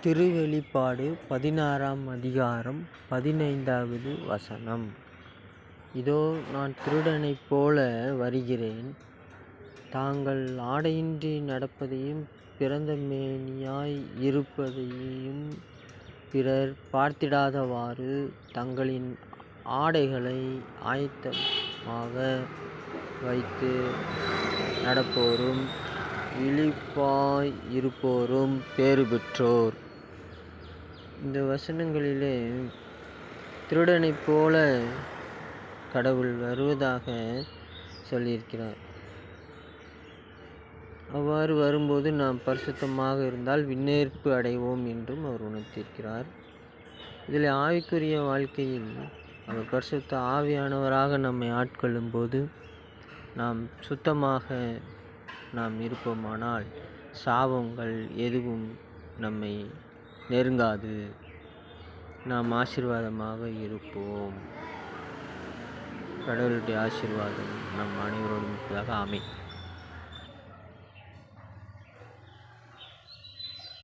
திருவெளிப்பாடு 16ஆம் அதிகாரம் 15வது வசனம். இதோ நான் திருடனைப் போல வருகிறேன். தாங்கள் ஆடையின்றி நடப்பதையும் பிறந்த மேனியாய் இருப்பதையும் பிறர் பார்த்திடாதவாறு தங்களின் ஆடைகளை ஆயத்தமாக வைத்து நடப்போரும் விழிப்பாய் இருப்போரும் பேறு பெற்றோர். இந்த வசனங்களிலே திருடனைப் போல கடவுள் வருவதாக சொல்லியிருக்கிறார். அவ்வாறு வரும்போது நாம் பரிசுத்தமாக இருந்தால் விண்ணேற்பு அடைவோம் என்றும் அவர் உணர்த்தியிருக்கிறார். இதில் ஆவிக்குரிய வாழ்க்கையில் அவர் பரிசுத்த ஆவியானவராக நம்மை ஆட்கொள்ளும் போது நாம் சுத்தமாக நாம் இருப்போமானால் சாபங்கள் எதுவும் நம்மை நெருங்காது. நாம் ஆசீர்வாதமாக இருப்போம். கடவுளுடைய ஆசீர்வாதம் நம் அனைவரோடும் இருப்பதாக. ஆமென்.